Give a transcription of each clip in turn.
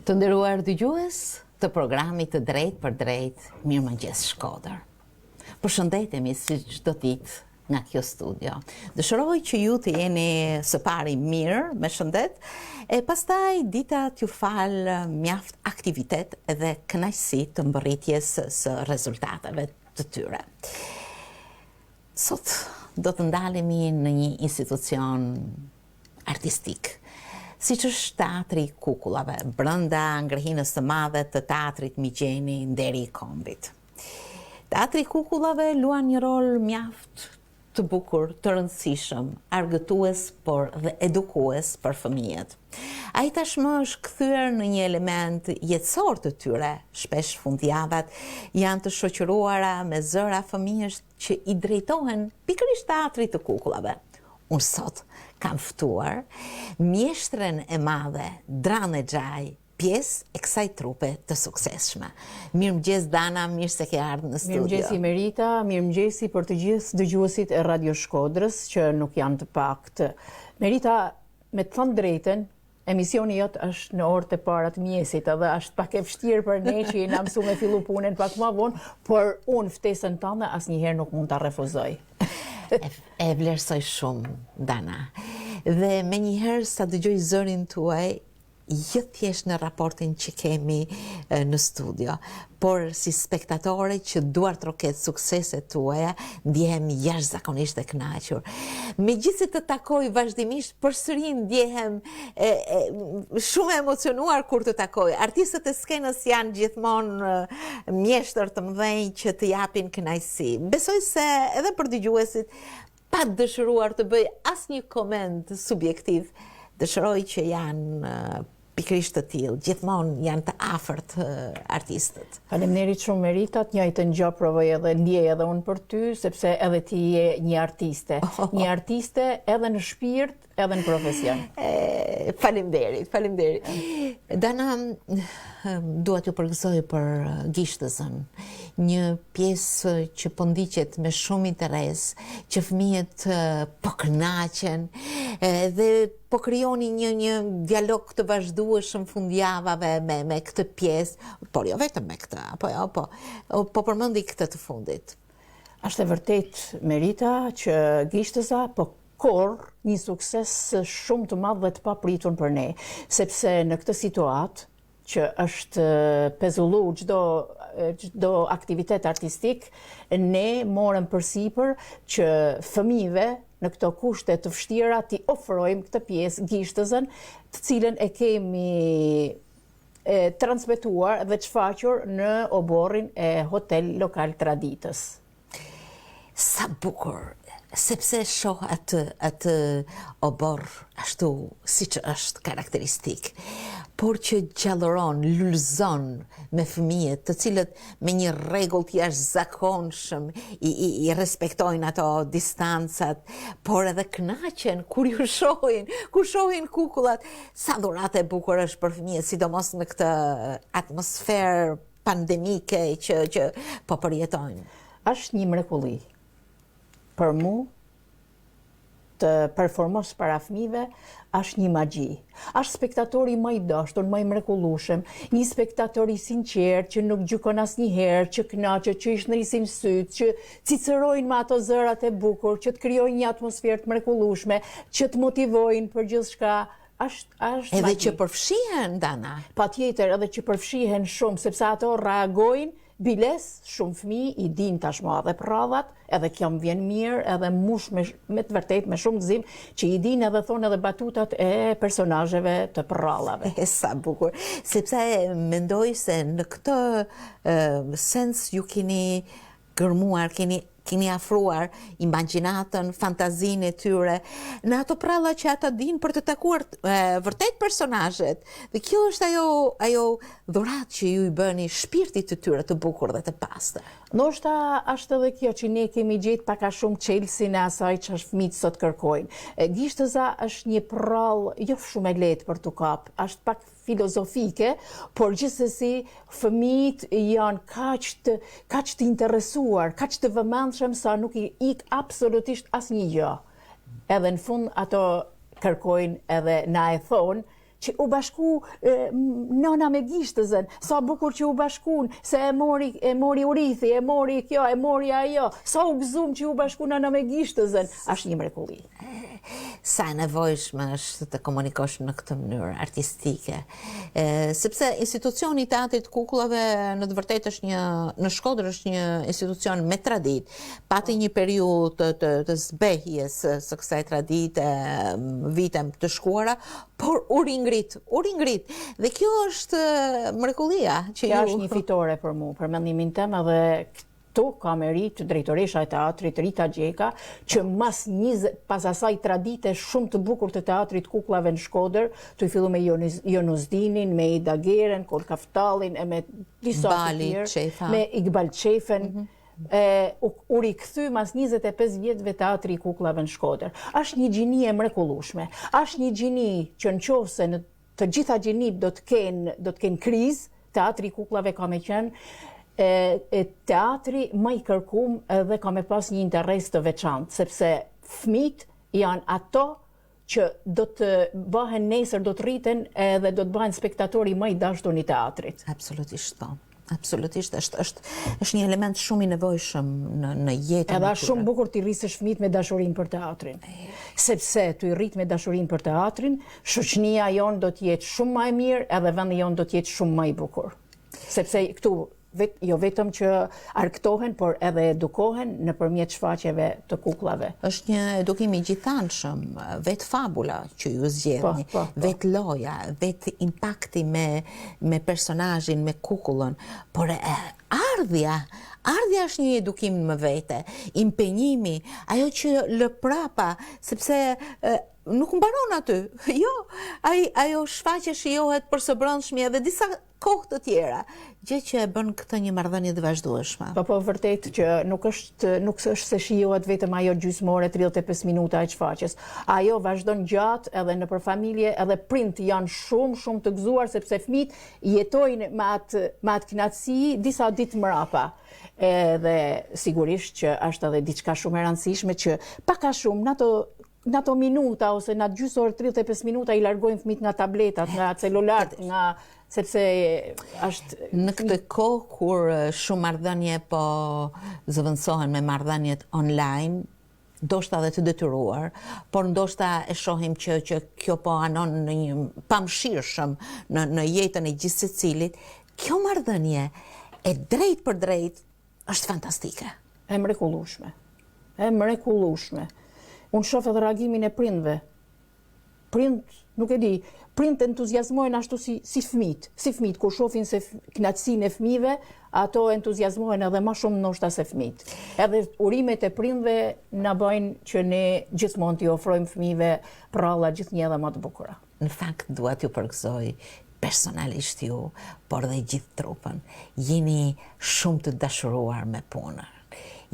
Të nderuar dëgjues të programit të Drejt për Drejt, Mirëmëngjes Shkodër. Përshëndetemi si çdo ditë nga kjo studio. Dëshiroj që ju të jeni së pari mirë, me shëndet, e pastaj dita t'ju fal mjaft aktivitet dhe kënaqësi të mbërritjes së rezultateve të tyre. Sot do të ndalemi në një institucion artistik, siç është Teatri i Kukullave, brenda ngrehinës së madhe të Teatrit Migjeni Nderi i Kombit. Teatri i Kukullave luan një rol mjaft të bukur, të rëndësishëm, argëtues, por dhe edukues për fëmijët. Ai tashmë është kthyer në një element jetësor të tyre. Shpesh fundjavat janë të shoqëruara me zëra fëmijësh që i drejtohen pikërisht Teatrit të Kukullave. Unë sot kam ftuar mjeshtren e madhe Drane Xhaj, pjesë e kësaj trupe të suksesshme. Mirëmëngjes Dana, mirë se ke ardhur në studio. Mirëmëngjes Merita, mirëmëngjesi për të gjithë dëgjuesit e Radio Shkodrës që nuk janë të paktë. Merita, me të thënë drejtën, emisioni jot është në orët e para të mjesit, edhe është pak e vështirë për ne që na mësuam me fillu punën pak më vonë, por unë ftesën tënde asnjëherë nuk mund ta refuzoj. E vlerësoj shumë, Dana. Dhe menjëherë sa dëgjoj zërin tuaj, jo thjesht në raportin që kemi në studio, por si spektatore që duart roket sukseset tuaja, ndjehem jashtëzakonisht e kënaqur. Megjithëse të takoj vazhdimisht, përsëri ndjehem shumë emocionuar kur të takoj. Artistët e skenës janë gjithmonë mjeshtër të mëdhenj që të japin kënaqësi. Besoj se edhe për dëgjuesit, pa dëshiruar të bëj asnjë koment subjektiv, dëshiroj që janë pikërisht të tillë, gjithmonë janë të afërt artistët. Faleminderit shumë Merita, të njëjtën gjë provoj edhe ndjej edhe unë për ty, sepse edhe ti je një artiste. Një artiste edhe në shpirt, edhe në profesion. Faleminderit. Dana, dua t'ju përgëzoj për Gishtëzën, një pjesë që po ndiqet me shumë interes, që fëmijët po kënaqen dhe po krijoni një dialog të vazhdueshëm fundjavave me këtë pjesë, por jo vetëm me këtë, po përmendi këtë të fundit. Është e vërtet, Merita, që Gishtëza po korr një sukses shumë të madh dhe të papritur për ne, sepse në këtë situatë që është pezullu çdo aktivitet artistik, ne morëm përsipër që fëmijëve në këto kushte të vështira t'i ofrojmë këtë pjesë Gishtëzën, të cilën e kemi transmetuar dhe shfaqur në oborrin e Hotel Lokal Traditës. Sa bukur, sepse shoh atë obor ashtu siç është karakteristik, por që gjallëron, lulëzon me fëmijët, të cilët me një rregull të jashtëzakonshëm i respektojnë ato distancat, por edhe kënaqen kur ju shohin, kur shohin kukullat. Sa dhuratë e bukur është për fëmijët, sidomos në këtë atmosferë pandemike që po përjetojnë. Është një mrekulli. Për mu, të performosh para fëmijëve, është një magji. Është spektatori më i dashur, më i mrekullueshëm, një spektator i sinqert që nuk gjykon asnjëherë, që kënaqet, që i shndrisin syt, që cicërojnë me ato zërat e bukur, që të krijojnë një atmosferë të mrekullueshme, që të motivojnë për gjithçka. Është edhe që përfshihen, Dana. Patjetër, edhe që përfshihen shumë, sepse ato reagojnë. Biles, shumë fëmijë i din tashmë edhe për radhat, edhe kjo më vjen mirë, edhe mush me të vërtet me shumë gëzim, që i din edhe thonë edhe batutat e personazheve të përrallave. Sa bukur, sepse mendoj se në këtë sens ju keni gërmuar, keni afruar imagjinatën, fantazinë e tyre, në ato pralla që ata dinë për të takuar vërtet personazhet. Dhe kjo është ajo dhuratë që ju i bëni shpirtit të tyre të bukur dhe të pastër. Ndoshta është edhe kjo që ne kemi gjetë pak a shumë çelësin e asaj që fëmijët sot kërkojnë. Gishtëza është një prallë jo shumë e lehtë për t'u kap, është pak filozofike, por gjithsesi fëmijët janë kaq të interesuar, kaq të vëmendshëm sa nuk i ik absolutisht asnjë gjë. Edhe në fund ato kërkojnë edhe na e thonë që u bashku nana me Gishtëzën, sa bukur që u bashkun, se e mori Urithi, e mori kjo, e mori ajo, sa u gëzum që u bashku nana me Gishtëzën, është një mrekulli. Sa e nevojshme është të komunikosh në këtë mënyrë artistike. Sepse institucioni i Teatrit Kukullave në të vërtetë është në Shkodër është një institucion me traditë. Pati një periudhë të zbehjes së kësaj tradite vitet të shkuara, por u ringrit. Dhe kjo është mrekullia që Kjo është një fitore për mua, për mendimin tim, edhe këtu ka merit drejtoresha e teatrit Rita Gjeka, që pas asaj tradite shumë të bukur të Teatrit Kukullave në Shkodër, të fillu me Jonuzdinin, me Ida Geren, Kol Kaftallin, e me disa të tjerë, me Iqbal Qefen, u rikthy mas 25 vjetëve Teatri Kukullave në Shkodër. Është një gjini e mrekullueshme. Është një gjini që nëse në të gjitha gjinit do të kenë krizë, Teatri Kukullave ka me qenë teatri më i kërkum dhe ka me pas një interes të veçantë, sepse fëmijët janë ato që do të bëhen nesër, do të rriten edhe do të bëhen spektatori më i dashur i teatrit. Absolutisht po. Absolutisht, është një element shumë i nevojshëm në jetën. Edhe është shumë bukur t'i rrisësh fëmijët me dashurinë për teatrin. Sepse t'u rrit me dashurinë për teatrin, shoqënia jonë do të jetë shumë më e mirë, edhe vendi jonë do të jetë shumë më i bukur. Sepse këtu jo vetëm që arktohen, por edhe edukohen nëpërmjet shfaqjeve të kukullave. Është një edukim i gjithanshëm, vetë fabula që ju zgjedhni, vetë loja, vetë impakti me personazhin, me kukullën, por ardhja është një edukim më vete, impenjimi, ajo që lë prapa, sepse nuk mbaron aty. Jo, ajo shfaqje shijohet për së brendshmi edhe disa kohë të tjera, gjë që e bën këtë një marrëdhënie të vazhdueshme. Po vërtet që nuk është se shijohet vetëm ajo gjysmore 35 minuta e shfaqjes. Ajo vazhdon gjatë edhe nëpër familje, edhe prind janë shumë të gëzuar sepse fëmijët jetojnë me atë kënaqësi disa ditë mrapa. Edhe sigurisht që është edhe diçka shumë e rëndësishme që pak a shumë në ato minuta ose në gjysor 35 minuta i largojnë fëmijët nga tabletat, nga celularet, sepse është në këtë kohë kur shumë marrëdhënie po zëvendësohen me marrëdhëniet online, ndoshta edhe të detyruar, por ndoshta e shohim që kjo po anon në një pamëshirshëm në jetën e gjithë secilit. Kjo marrëdhënie e drejt për drejt është fantastike. E mrekullueshme. Unë shoh edhe reagimin e prindve. Nuk e di, prind entuziazmohen ashtu si fëmijët, kur shohin se kënaqësinë e fëmijëve, ato entuziazmohen edhe më shumë ndoshta se fëmijët. Edhe urimet e prindve na bëjnë që ne gjithmonë t'i ofrojmë fëmijëve pralla gjithnjë edhe më të bukura. Në fakt dua t'ju përgëzoj personalisht ju, por dhe gjithë trupën. Jeni shumë të dashuruar me punën.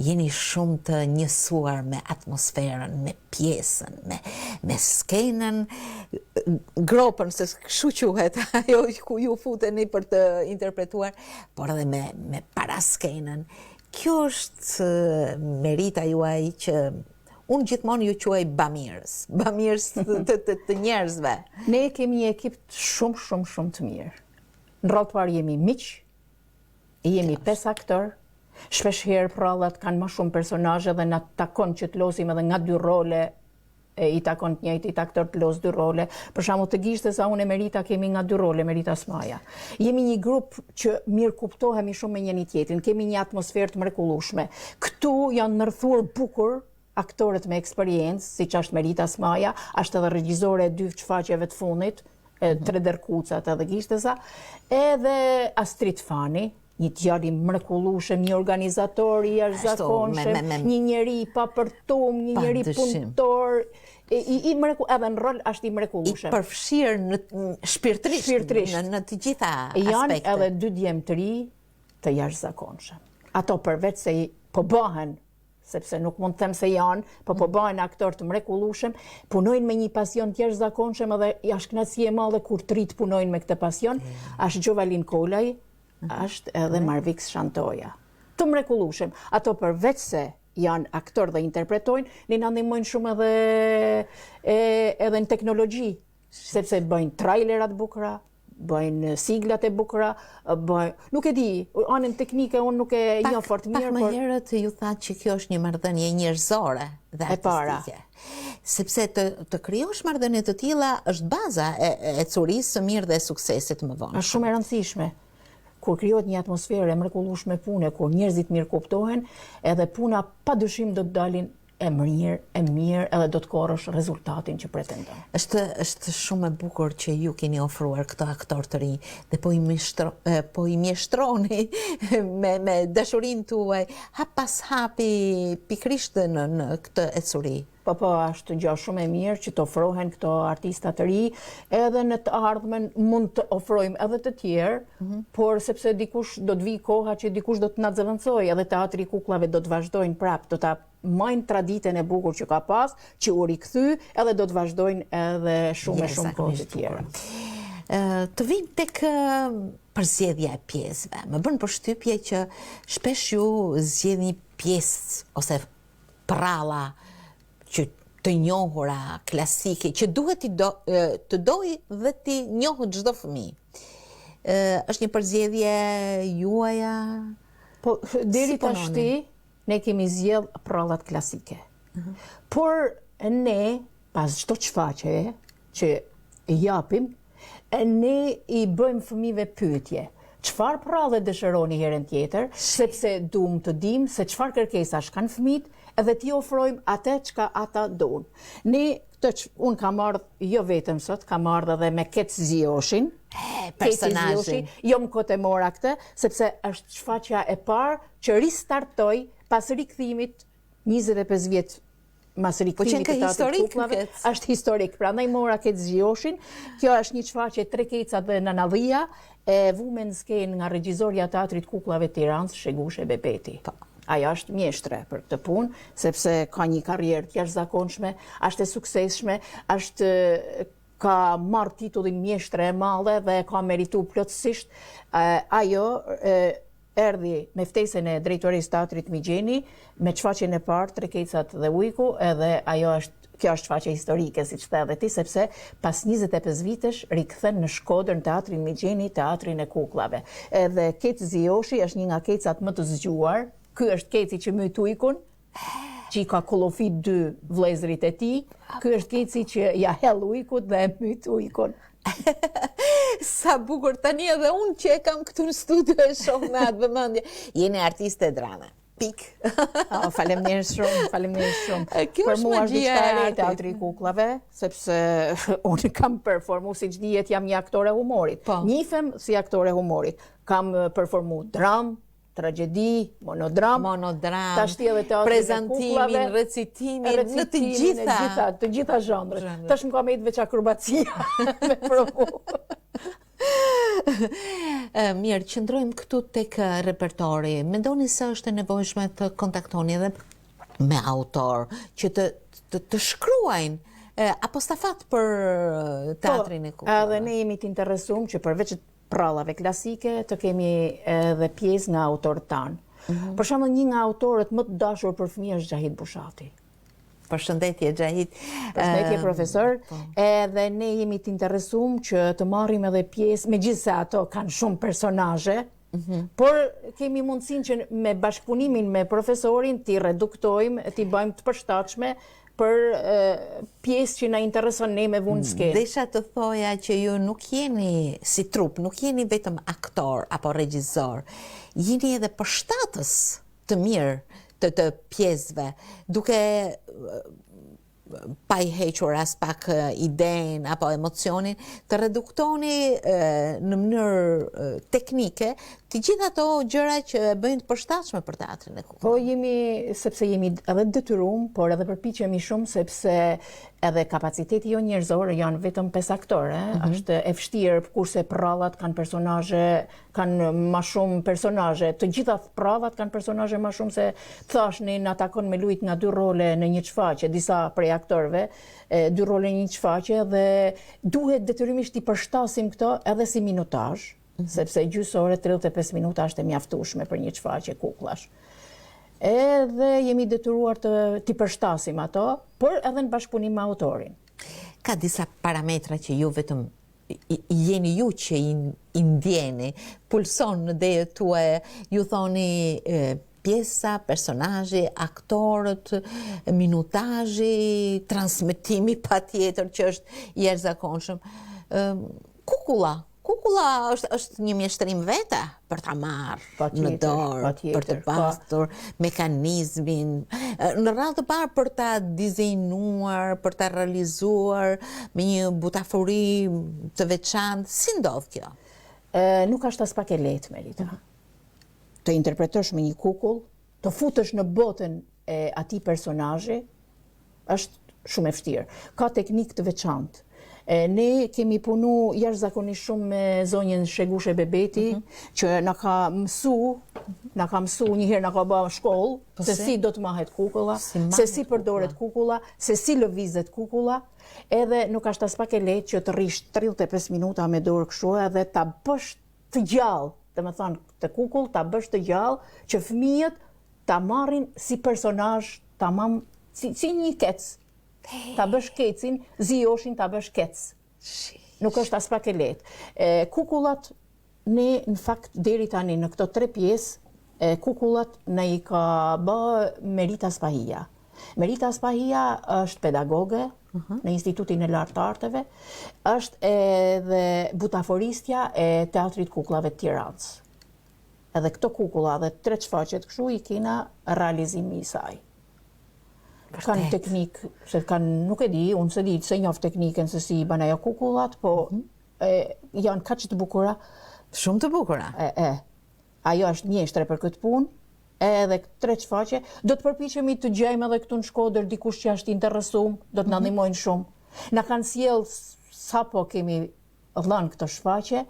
Jeni shumë të njësuar me atmosferën, me pjesën, me skenën, gropën, se kështu quhet, ajo ku ju futeni për të interpretuar, por edhe me paraskenën. Kjo është merita juaj që unë gjithmonë ju quaj bamirës të njerëzve. Ne kemi një ekip shumë të mirë. Në rrallë të parë jemi miq, jemi 5 aktorë. Shpesh herë prallat kanë më shumë personazhe dhe na takon që të losim edhe nga 2 role, i takon të njëjtit aktor të los 2 role. Për shembull të Gishtës unë e Merita kemi nga 2 role, Merita Smaja. Jemi një grup që mirë kuptohemi shumë me njëri tjetrin, kemi një atmosferë të mrekullueshme. Këtu janë ndërthuar bukur aktorët me eksperiencë, siç është Merita Smaja, është edhe regjizore e 2 shfaqjeve të fundit, 3 Derkucat edhe Gishtësa, edhe Astrid Fani, një djalë i mrekullueshëm, një organizator i jashtëzakonshëm, një njeri i papërtum, një njeri punëtor, edhe në rol është i mrekullueshëm. I përfshirë shpirtërisht në të gjitha aspektet. Janë edhe 2 djemë të ri të jashtëzakonshëm. Ato përveç se po bëhen, sepse nuk mund të them se janë, po bëhen aktor të mrekullueshëm, punojnë me një pasion të jashtëzakonshëm edhe është kënaqësi e madhe kur të rit punojnë me këtë pasion. Është Gjovalin Kolaj, është edhe Marvik Shantoja. Të mrekullueshëm. Ato përveç se janë aktor dhe interpretojnë, ne na ndihmojnë shumë edhe në teknologji. sepse bëjnë trailerat bukura, bëjnë siglat e bukura, nuk e di, anën teknike unë nuk e njoh fort mirë. Pak më herët ju thatë që kjo është një marrëdhënie njerëzore dhe artistike. Sepse të krijosh marrëdhënie të tilla është baza e curisë së mirë dhe e suksesit më vonë. Është shumë e rëndësishme. Kur krijohet një atmosferë e mrekullueshme pune, kur njerëzit mirë kuptohen, edhe puna padyshim do të dalin e mirë, edhe do të korrësh rezultatin që pretendon. Është shumë e bukur që ju keni ofruar këto aktor të rinj dhe po i mjeshtroni me dashurinë tuaj hap pas hapi pikërisht në këtë ecuri. Po, është gjë shumë e mirë që të ofrohen këto artista të ri, edhe në të ardhmen mund të ofrojmë edhe të tjerë, por sepse dikush do të vi koha që dikush do të na zëvendësojë, edhe teatri i kukullave do të vazhdojnë prapë, do ta majnë traditën e bukur që ka pas, që u rikthy, edhe do të vazhdojnë edhe shumë kohë të tjera. Të vim tek përzgjedhja e pjesëve. Më bën përshtypje që shpesh ju zgjedhni pjesë ose pralla që të njohura, klasike, që duhet të doj dhe të njohët çdo fëmijë. Është një përzgjedhje juaja? Po, deri tashti ne kemi zgjedh prallat klasike. Por ne, pas çdo shfaqje që japim, ne i bëjmë fëmijëve pyetje. Çfarë pralle dëshironi herën tjetër, sepse duam të dim se çfarë kërkesash kanë fëmijët, edhe ti ofrojmë atë çka ata duan. Unë kam ardhur jo vetëm sot, kam ardhur edhe me Kec Zioshin. Personazhin. Jo më kote mora këtë, sepse është shfaqja e parë që ristartoj pas rikthimit 25 vjet mas rikthimit të teatrit kukullave. Është historik, prandaj mora Kec Zioshin. Kjo është një shfaqje tre keca dhe Nanallia, e vume në skenë nga regjizorja e teatrit kukullave të Tiranës, Shegushe Bebeti. Ajo është mjeshtre për këtë punë, sepse ka një karrierë të jashtëzakonshme, është e suksesshme, ka marrë titullin mjeshtre e madhe dhe ka merituar plotësisht. Ajo erdhi me ftesën e drejtorisë teatrit Migjeni, me shfaqjen e parë Tre kecat dhe Ujku, edhe kjo është shfaqje historike, siç the edhe ti, sepse pas 25 vitesh rikthen në Shkodër në teatrin Migjeni, teatrin e kukullave. Edhe Kec Zioshi është një nga kecat më të zgjuar. Ky është Keci që myt Ujkun, që i ka kollofit 2 vëllezërit e tij. Ky është Keci që ja hell Ujkut dhe myt Ujkun. Sa bukur, tani edhe unë që e kam këtu në studio e shoh me atë vëmendje. Jeni artiste drame. Pik. Faleminderit shumë. Kjo është magjia e teatrit kukullave, sepse unë kam performuar, siç dihet, jam një aktore humorit. Nifem si aktore humorit. Kam performuar dram, tragjedi, monodram, prezantimin, recitimin, në të gjitha zhanret. Tash më ka me veç akrobacia me provu. Mirë, qëndrojmë këtu tek repertori. Mendoni se është e nevojshme të kontaktoni edhe me autor, që të shkruajnë apo stafat për teatrin e kukullave? Edhe ne jemi të interesuar që përveç prallave klasike, të kemi edhe pjesë nga autorët tanë. Për shembull, një nga autorët më të dashur për fëmijë është Xhahit Bushati. Përshëndetje, Xhahit. Përshëndetje, profesor. Edhe ne jemi të interesuar që të marrim edhe pjesë, megjithëse ato kanë shumë personazhe, por kemi mundësinë që me bashkëpunimin me profesorin t'i reduktojmë, t'i bëjmë të përshtatshme për pjesë që na intereson ne me vunë skenë. Desha të thoja që ju nuk jeni si trup, nuk jeni vetëm aktor apo regjisor, jeni edhe përshtatës të mirë të pjesëve, duke pa i hequr as pak idenë apo emocionin, të reduktoni në mënyrë teknike të gjitha ato gjëra që bëjnë të përshtatshme për teatrin e kukullave. Po sepse jemi edhe detyruar, por edhe përpiqemi shumë sepse edhe kapaciteti jo njerëzor janë vetëm 5 aktorë, është e vështirë, kurse prallat kanë personazhe, kanë më shumë personazhe. Të gjitha prallat kanë personazhe më shumë se thashni na takon me lujt nga 2 role në një shfaqje, disa prej aktorëve, 2 role në një shfaqje dhe duhet detyrimisht i përshtasim këto edhe si minutazh, sepse gjysore 35 minuta është e mjaftueshme për një shfaqje kukullash. Edhe jemi detyruar t'i përshtasim ato, por edhe në bashkëpunim me autorin. ka disa parametra që ju vetëm jeni ju që i ndjeni, pulson në idejet tuaja, ju thoni pjesa, personazhi, aktorët, minutazhi, transmetimi patjetër që është jashtëzakonshëm. Kukulla është një mjeshtrim vete për ta marrë në dorë, për të pasur mekanizmin, në radhë të parë për ta dizajnuar, për ta realizuar me një butafori të veçantë. Si ndodh kjo? Nuk është as pak e lehtë, Merita. Të interpretosh me një kukull, të futesh në botën e atij personazhi, është shumë e vështirë. Ka teknikë të veçantë. Ne kemi punu jashtëzakonisht shumë me zonjën Shegushe Bebeti, që na ka mësu një herë, na ka bërë shkollë, se si do të mahet kukulla, se si përdoret kukulla, se si lëvizet kukulla, edhe nuk është as pak e lehtë që të rrish 35 minuta me dorë kështu edhe ta bësh të gjallë, domethënë të kukull ta bësh të gjallë, që fëmijët ta marrin si personazh, tamam si një kec. Ta bësh kecin, zijoshin ta bësh kec. Nuk është as pak e lehtë. Kukullat, ne në fakt deri tani në këto 3 pjesë, kukullat ne i ka bë Merita Spahia. Merita Spahia është pedagoge në Institutin e Lartë të Arteve, është edhe butaforistja e Teatrit Kukullave të Tiranës. Edhe këto kukulla dhe 3 shfaqjet kështu i kena realizimi i saj. Kanë teknikë, se nuk e di, unë se di se njoh teknikën se si bën ajo kukullat, po janë kaq të bukura. Shumë të bukura. Ajo është mjeshtre për këtë punë, edhe 3 shfaqje. Do të përpiqemi të gjejmë edhe këtu në Shkodër dikush që është interesuar, do të na ndihmojnë shumë. Na kanë sjell sapo kemi dhënë këtë shfaqje,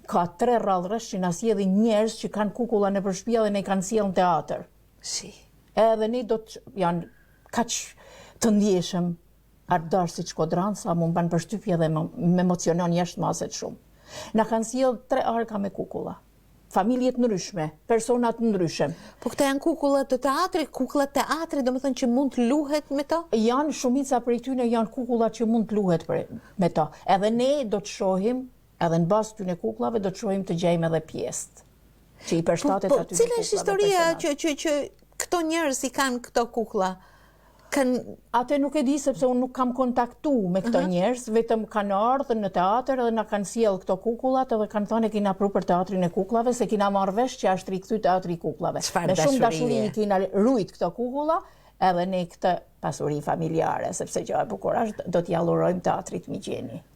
ka 3 rrallësh që na sjellin njerëz që kanë kukulla në shtëpi dhe ne kanë sjellën në teatr. Edhe ne do të janë kaq të ndjeshëm ardërsit shkodran, sa mu mban përshtypje dhe me emocionon jashtë maset shumë. Na kanë sjell 3 arka me kukulla. Familjet ndryshme, personat ndryshëm. Po këta janë kukullat të teatrit, kukullat teatrit, domethënë që mund të luhet me to? Janë shumica prej tyre janë kukullat që mund të luhet me to. Edhe ne do të shohim, edhe në bazë këtyre kukullave do të shohim të gjejmë edhe pjesë që i përshtatet aty. Po cila është historia që këto njerëz i kanë këto kukulla? Atë nuk e di sepse unë nuk kam kontaktu me këto njerëz, vetëm kanë ardhur në teatr dhe na kanë sjell këto kukullat edhe kanë thënë kina pru për teatrin e kukullave, se kina marrë vesh që është rikthy teatri i kukullave. Me shumë dashuri i kina rujt këto kukulla, edhe ne këtë pasuri familjare, sepse gjë e bukur është, do t'i allurojmë teatrit Migjeni.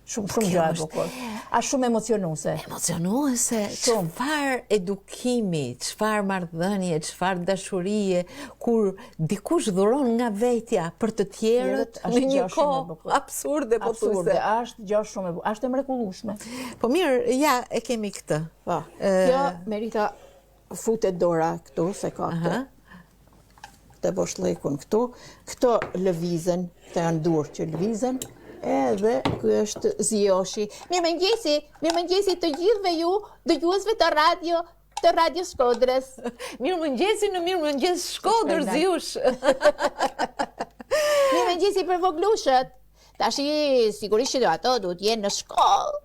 Shumë gjë e bukur. Është shumë emocionuese. Emocionuese. Çfarë edukimi, çfarë marrëdhënie, çfarë dashurie, kur dikush dhuron nga vetja për të tjerët në një kohë absurde, po absurde. Është gjë shumë e bukur. Është e mrekullueshme. Po mirë, ja e kemi këtë. Po. Kjo Merita futet dora këtu se ka këtë. Të boshllëkun këtu. Këto lëvizën, këto janë dur që lëvizën. Edhe ky është Zioshi. Mirëmëngjesi të gjithëve ju, dëgjuesve të Radio Shkodrës. Mirëmëngjesi në Mirëmëngjes Shkodër, Ziosh. Mirëmëngjesi për voglushët. Tashi sigurisht që ato duhet jenë në shkollë.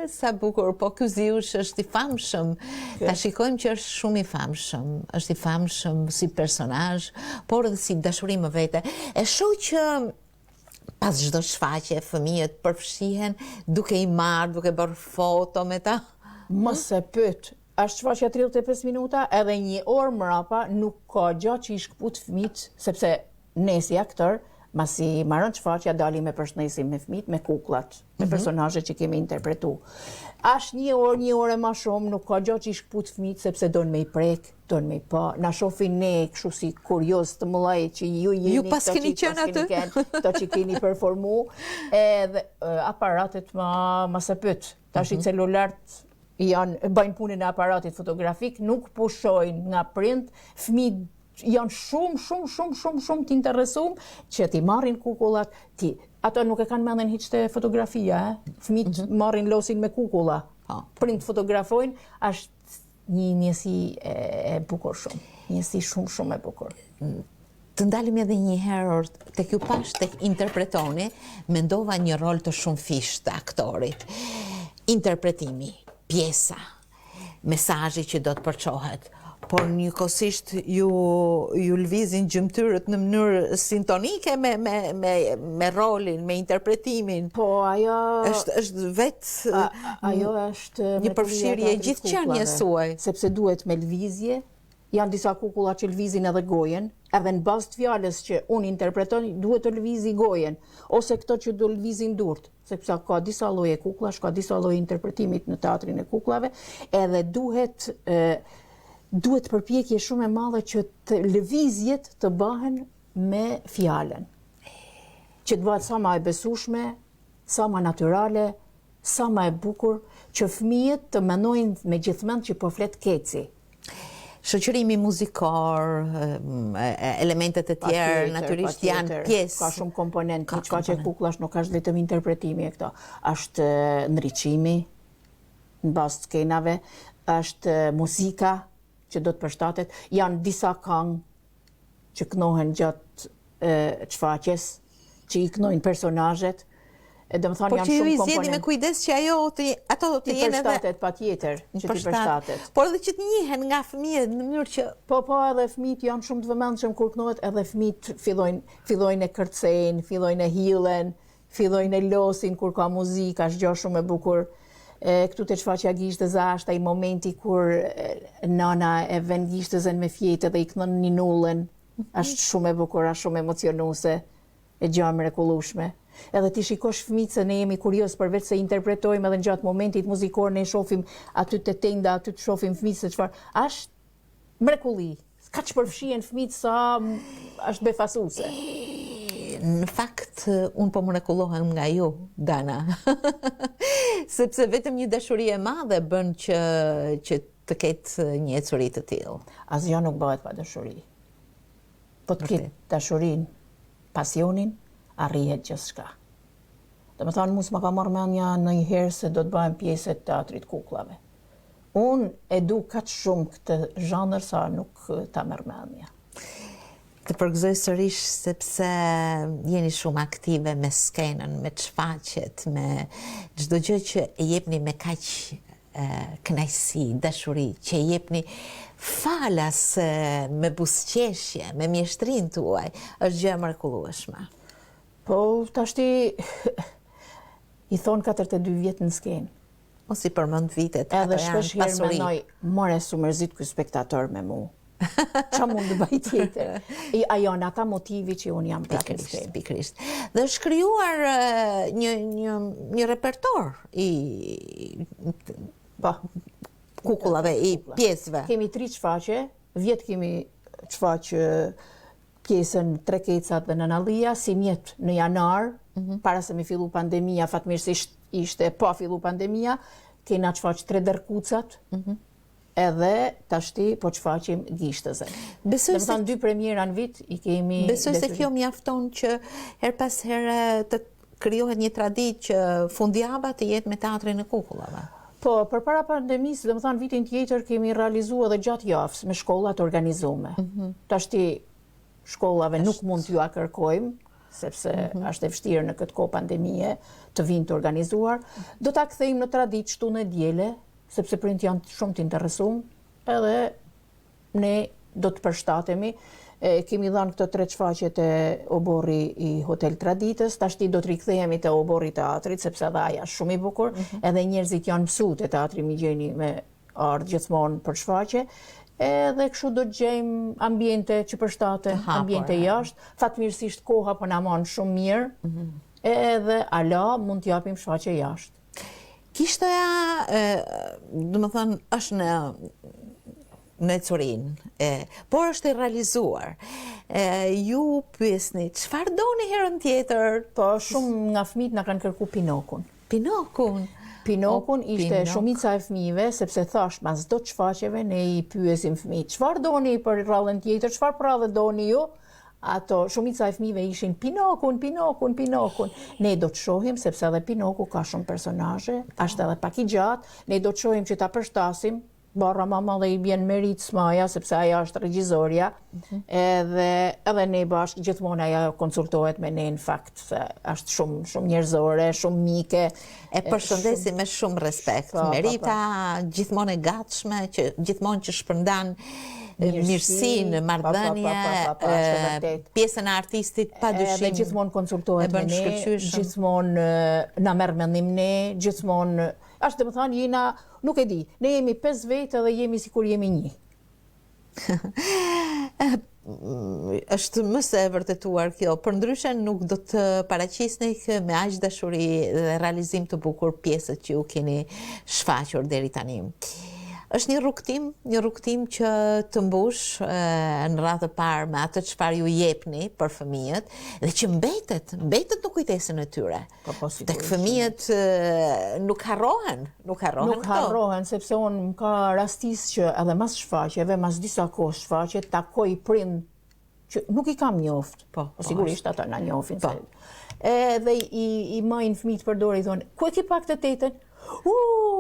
Sa bukur, po ky Ziosh është i famshëm. Ta shikojmë që është shumë i famshëm. Është i famshëm si personazh, por edhe si dashuri më vete. E shoh që pas çdo shfaqje fëmijët përfshihen duke i marrë, duke bërë foto me ta. Mos e pyet. Është shfaqja 35 minuta, edhe 1 orë mrapa nuk ka gjë që i shkput fëmijët, sepse ne si aktor, masi marrën shfaqja dalim me përshëndesim me fëmijët, me kukullat, me personazhet që kemi interpretu. Është 1 orë më shumë, nuk ka gjë që i shkput fëmijët sepse don me i prek, don me i pa. Na shohin ne kështu si kurioz të mëllaj që ju jeni. Ju pas keni qenë aty. Këto që keni performu, edhe aparatet ma se pyet. Tash i celulart bëjnë punën e aparatit fotografik, nuk pushojnë nga print, fëmijët janë shumë të interesuar që ti marrin kukullat, ato nuk e kanë mendjen hiç te fotografia, Fëmijët marrin losin me kukulla. Print fotografojnë, është një njësi e bukur shumë. Njësi shumë e bukur. Të ndalim edhe një herë tek ju pash tek interpretoni, mendova një rol të shumë fish të aktorit. Interpretimi, pjesa, mesazhi që do të përçohet, por njëkohësisht ju lëvizin gjymtyrët në mënyrë sintonike me rolin, me interpretimin. Po ajo është vetë ajo është një përfshirje e gjithë qenies suaj. Sepse duhet me lëvizje, janë disa kukulla që lëvizin edhe gojen, edhe në bazë të fjalës që unë interpretoj, duhet të lëvizi gojen, ose këto që do lëvizin durt, sepse ka disa lloje kukullash, ka disa lloje interpretimit në teatrin e kukullave, edhe duhet përpjekje shumë e madhe që të lëvizjet të bëhen me fjalën. Që të bëhet sa më e besueshme, sa më natyrale, sa më e bukur, që fëmijët të mendojnë me gjithmend që po flet keci. Shoqërimi muzikor, elementet e tjerë, natyrisht janë pjesë. Ka shumë komponentë, një çfarë kukullash nuk është vetëm interpretimi e këto. Është ndriçimi në bazë të skenave, është muzika që do të përshtatet, janë disa këngë që kënohen gjatë shfaqjes, që i kënojnë personazhet. Por që ju i zgjidhni me kujdes që ato të jenë edhe... Ti përshtatet patjetër, që ti përshtatet. Por edhe që të njihen nga fëmijët në mënyrë që... Po, edhe fëmijët janë shumë të vëmendshëm kur kënohet, edhe fëmijët fillojnë e kërcejnë, fillojnë e hillen, fillojnë e losin kur ka muzikë, është gjë shumë e bukur. Këtu te shfaqja Gishtëza është ai momenti kur nana e vën Gishtëzën me fjetë dhe i kënon ninullën. Është shumë e bukur, është shumë emocionuese, e gjë mrekullueshme. Edhe ti shikosh fëmijët se ne jemi kurioz përveç se interpretojmë edhe në gjatë momentit muzikor, ne shohim aty te tenda, aty të shohim fëmijët se çfarë. Është mrekulli. Ka që përfshihen fëmijët sa është befasuese. Në fakt, unë po mrekullohem nga ju, Dana. Sepse vetëm një dashuri e madhe bën që të ketë një ecuri të tillë. Asgjë nuk bëhet pa dashuri. Po të ketë dashurinë, pasionin, arrihet gjithçka. Domethënë, mos më ka marrë mendja ndonjëherë se do të bëhem pjesë e teatrit kukullave. Unë e du kaq shumë këtë zhanër sa nuk ta merr mendja. Të përgëzoj sërish sepse jeni shumë aktive me skenën, me shfaqjet, me çdo gjë që e jepni me kaq kënaqësi, dashuri, që e jepni falas me buzëqeshje, me mjeshtrin tuaj, është gjë e mrekullueshme. Po, tashti i thon 42 vjet në skenë. Mos i përmend vitet, edhe shpesh herë mendoj, more su mërzit ky spektator me mua. Qa mund të bëj tjetër? Ajo në ata motivi që unë jam prapë në skenë. Pikërisht. Dhe është krijuar një repertor i kukullave, i pjesëve. Kemi 3 shfaqje, vjet kemi shfaqje pjesën Tre Kecat dhe Nënallia, si mjet në janar, para se me fillu pandemia, fatmirësisht ishte pa fillu pandemia, kena shfaq 3 Dërkucat, edhe tashti po shfaqim Gishtëzën. Besoj se 2 premiera në vit i kemi. Besoj se kjo mjafton që her pas here të krijohet një traditë që fundjava të jetë me teatrin e kukullave. Po, përpara pandemisë, domethënë vitin tjetër kemi realizuar edhe gjatë javës me shkolla të organizuara. Tashti shkollave nuk mund t'ju a kërkojmë, sepse është e vështirë në këtë kohë pandemie të vinë të organizuar. Do ta kthejmë në traditë shtunë e diele, sepse prindërit janë shumë të interesuar, edhe ne do të përshtatemi. Kemi dhënë këto 3 shfaqjet e oborri i Hotel Traditës, tashti do të rikthehemi te oborri i teatrit, sepse edhe ai është shumë i bukur, edhe njerëzit janë mësuar te teatri Migjeni me ardh gjithmonë për shfaqje. Edhe kështu do të gjejmë ambiente që përshtaten, ambiente jashtë, fatmirësisht koha po na mon shumë mirë, edhe ala mund t'japim shfaqje jashtë. Kishtoja, domethënë, është në ecurin, por është i realizuar. Ju pyesni, çfarë doni herën tjetër? Po shumë nga fëmijët na kanë kërkuar Pinokun. Pinokun ishte shumica e fëmijëve, sepse thash mas çdo shfaqjeve ne i pyesim fëmijët, çfarë doni për rallën tjetër, çfarë prallë doni ju? Ato shumica e fëmijëve ishin Pinokun. Ne do të shohim sepse edhe Pinoku ka shumë personazhe, është edhe pak i gjatë, ne do të shohim që ta përshtasim barra mama dhe i bjen Merit Smaja, sepse aja është regjisorja, edhe ne bashkë gjithmonë aja konsultohet me ne në fakt, se është shumë njerëzore, shumë mike. E përshëndesi me shumë respekt. Merita gjithmonë e gatshme, gjithmonë që shpërndan mirësinë, marrëdhënie, pjesën e artistit padyshim. Edhe gjithmonë konsultohet me ne, gjithmonë na merr mendim ne, gjithmonë është dhe më thanë, jena, nuk e di, ne jemi 5 vetë dhe jemi si kur jemi 1. Është më se e vërtetuar kjo, për ndryshe nuk do të paraqisni me aq dashuri dhe realizim të bukur pjesët që ju keni shfaqur deri tani. Është një rrugtim që të mbush në radhë të parë me atë çfarë ju jepni për fëmijët dhe që mbetet në kujtesën e tyre. Tek fëmijët nuk harrohen sepse unë më ka rastis që edhe mas shfaqjeve, mas disa kohë shfaqje, takoj prind që nuk i kam njoft. Sigurisht ata na njohin. Edhe i majnë fëmijët për dorë i thonë, ku e ki pak të tetën?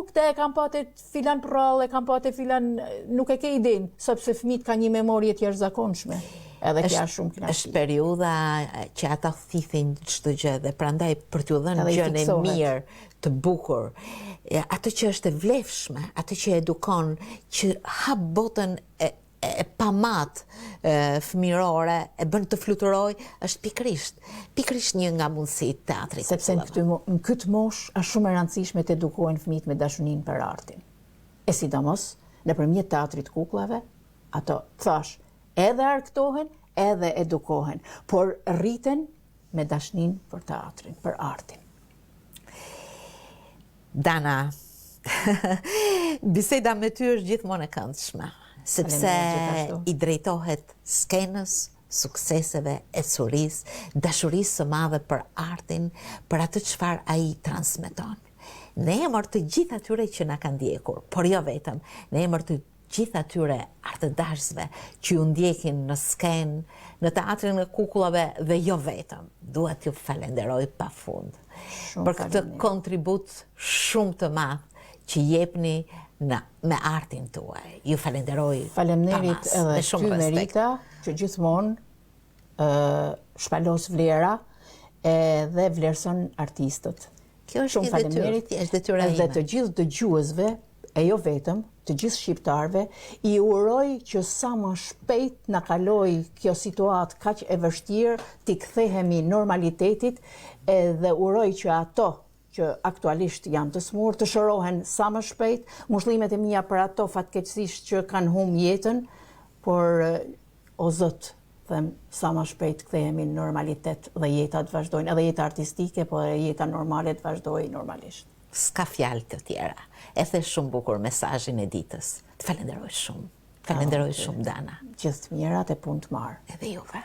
Këte e kam pate filan prallë, kam pate filan, nuk e ke idin, sepse fëmijët ka një memorje të jashtëzakonshme. Edhe kja shumë kënaqësi. Është periudha që ata thithin çdo gjë dhe prandaj për t'ju dhënë gjën e mirë, të bukur, atë që është e vlefshme, atë që edukon, që hap botën e pamat fëmirore, e bën të fluturoj, është pikrisht një nga mundësitë të teatrit. Sepse në këtë moshë është shumë e rëndësishme të edukojnë fëmijët me dashurinë për artin. E sidomos, nëpërmjet teatrit kukullave, ato thash, edhe arktohen, edhe edukohen, por rriten me dashurinë për teatrin, për artin. Dana, biseda me ty është gjithmonë e këndshme. Sepse i drejtohet skenës, sukseseve, ecurisë, dashurisë së madhe për artin, për atë çfarë ai transmeton. Në emër të gjithë atyre që na kanë ndjekur, por jo vetëm, në emër të gjithë atyre artëdashësve që ju ndjekin në skenë, në teatrin e kukullave dhe jo vetëm, dua t'ju falenderoj pafund për këtë kontribut shumë të madh që jepni me artin tuaj. Ju falenderoj Faleminderit edhe ty Merita, që gjithmonë shpalos vlera dhe vlerëson artistët. Kjo është një detyra ime. Dhe të gjithë dëgjuesve, e jo vetëm, të gjithë shqiptarve, i uroj që sa më shpejt na kaloj kjo situatë kaq e vështirë, t'i kthehemi normalitetit, dhe uroj që ato që aktualisht janë të smur, të shërohen sa më shpejt, mushlimet e mia për ato fatkeqësisht që kanë humbur jetën, por o Zot, them, sa më shpejt kthehemi në normalitet dhe jeta të vazhdojnë, edhe jeta artistike, por edhe jeta normale të vazhdojë normalisht. S'ka fjalë të tjera. E the shumë bukur mesazhin e ditës. Të falenderoj shumë. Falenderoj shumë Dana. Gjithë të mirat e punë të marë. Edhe juve.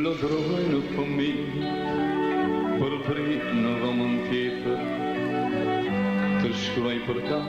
Lodrojnë fëmijë për prit në dhomën tjetër, të shkruaj për ta